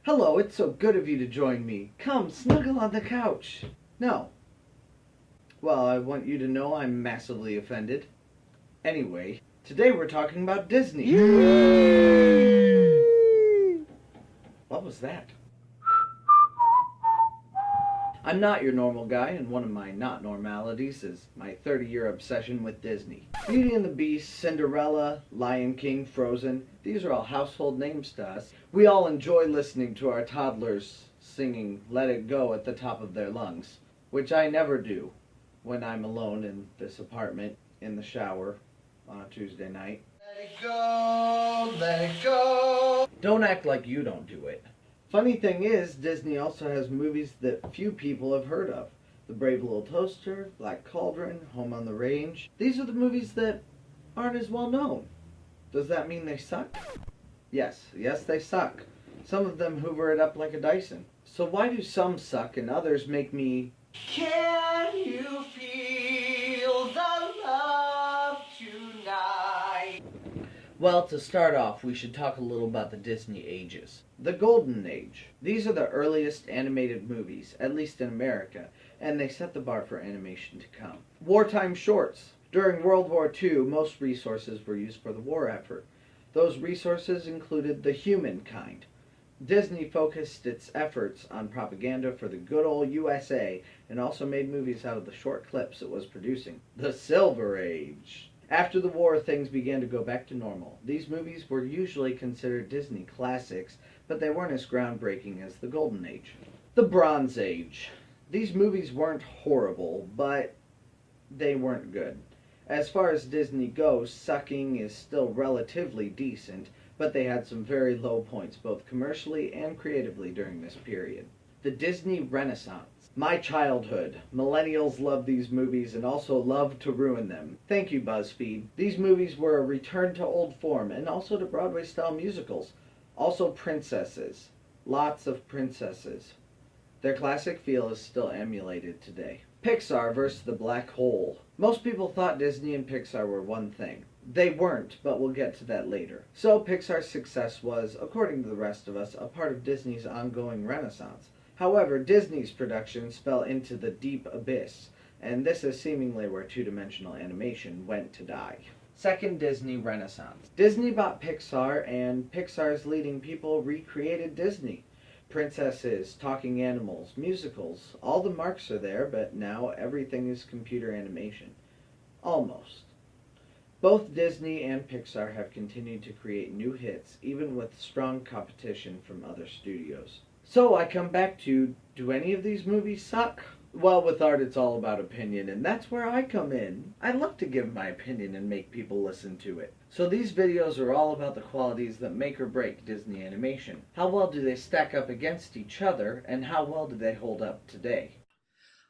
Hello, it's so good of you to join me. Come, snuggle on the couch. No. Well, I want you to know I'm massively offended. Anyway, today we're talking about Disney. What was that? I'm not your normal guy, and one of my not normalities is my 30-year obsession with Disney. Beauty and the Beast, Cinderella, Lion King, Frozen, these are all household names to us. We all enjoy listening to our toddlers singing Let It Go at the top of their lungs, which I never do when I'm alone in this apartment in the shower on a Tuesday night. Let it go, let it go. Don't act like you don't do it. Funny thing is, Disney also has movies that few people have heard of. The Brave Little Toaster, Black Cauldron, Home on the Range. These are the movies that aren't as well known. Does that mean they suck? Yes, they suck. Some of them hoover it up like a Dyson. So why do some suck and others make me... Can you feel the love tonight? Well, to start off, we should talk a little about the Disney ages. The Golden Age. These are the earliest animated movies, at least in America, and they set the bar for animation to come. Wartime shorts. During World War II, most resources were used for the war effort. Those resources included the humankind. Disney focused its efforts on propaganda for the good old USA and also made movies out of the short clips it was producing. The Silver Age. After the war, things began to go back to normal. These movies were usually considered Disney classics, but they weren't as groundbreaking as the Golden Age. The Bronze Age. These movies weren't horrible, but they weren't good. As far as Disney goes, sucking is still relatively decent, but they had some very low points, both commercially and creatively during this period. The Disney Renaissance. My childhood. Millennials love these movies and also love to ruin them. Thank you, BuzzFeed. These movies were a return to old form and also to Broadway-style musicals. Also princesses. Lots of princesses. Their classic feel is still emulated today. Pixar versus the black hole. Most people thought Disney and Pixar were one thing. They weren't, but we'll get to that later. So Pixar's success was, according to the rest of us, a part of Disney's ongoing renaissance. However, Disney's productions fell into the deep abyss, and this is seemingly where two-dimensional animation went to die. Second Disney Renaissance. Disney bought Pixar, and Pixar's leading people recreated Disney. Princesses, talking animals, musicals, all the marks are there, but now everything is computer animation. Almost. Both Disney and Pixar have continued to create new hits, even with strong competition from other studios. So I come back to, do any of these movies suck? Well, with art it's all about opinion, and that's where I come in. I love to give my opinion and make people listen to it. So these videos are all about the qualities that make or break Disney animation. How well do they stack up against each other, and how well do they hold up today?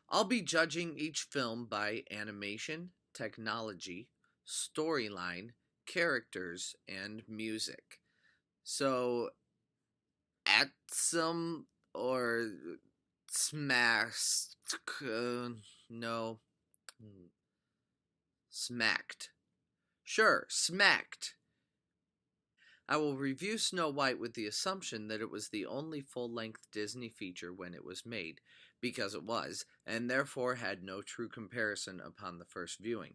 I'll be judging each film by animation, technology, storyline, characters, and music. So, Atsum or Smash. No. Smacked. Sure, smacked. I will review Snow White with the assumption that it was the only full-length Disney feature when it was made, because it was, and therefore had no true comparison upon the first viewing.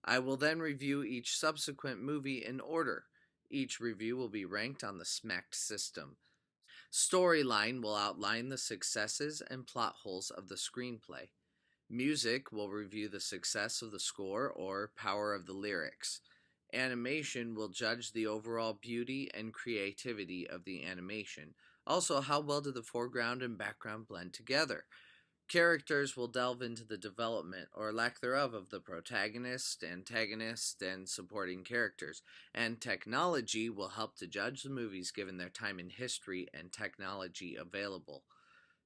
I will then review each subsequent movie in order. Each review will be ranked on the smacked system. Storyline will outline the successes and plot holes of the screenplay. Music will review the success of the score or power of the lyrics. Animation will judge the overall beauty and creativity of the animation. Also, how well do the foreground and background blend together? Characters will delve into the development, or lack thereof, of the protagonist, antagonist, and supporting characters, and technology will help to judge the movies given their time in history and technology available.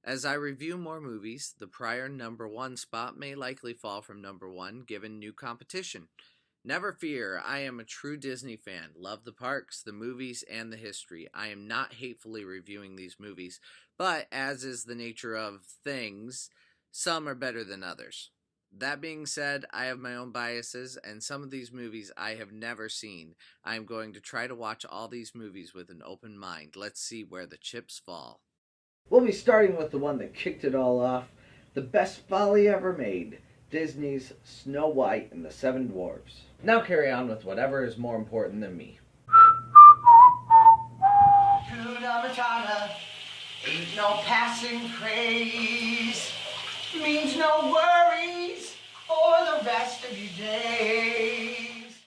As I review more movies, the prior number one spot may likely fall from number one given new competition. Never fear, I am a true Disney fan. Love the parks, the movies, and the history. I am not hatefully reviewing these movies, but as is the nature of things, some are better than others. That being said, I have my own biases, and some of these movies I have never seen. I am going to try to watch all these movies with an open mind. Let's see where the chips fall. We'll be starting with the one that kicked it all off, the best folly ever made, Disney's Snow White and the Seven Dwarfs. Now carry on with whatever is more important than me. Hakuna Matata ain't no passing craze, means no worries for the rest of your day.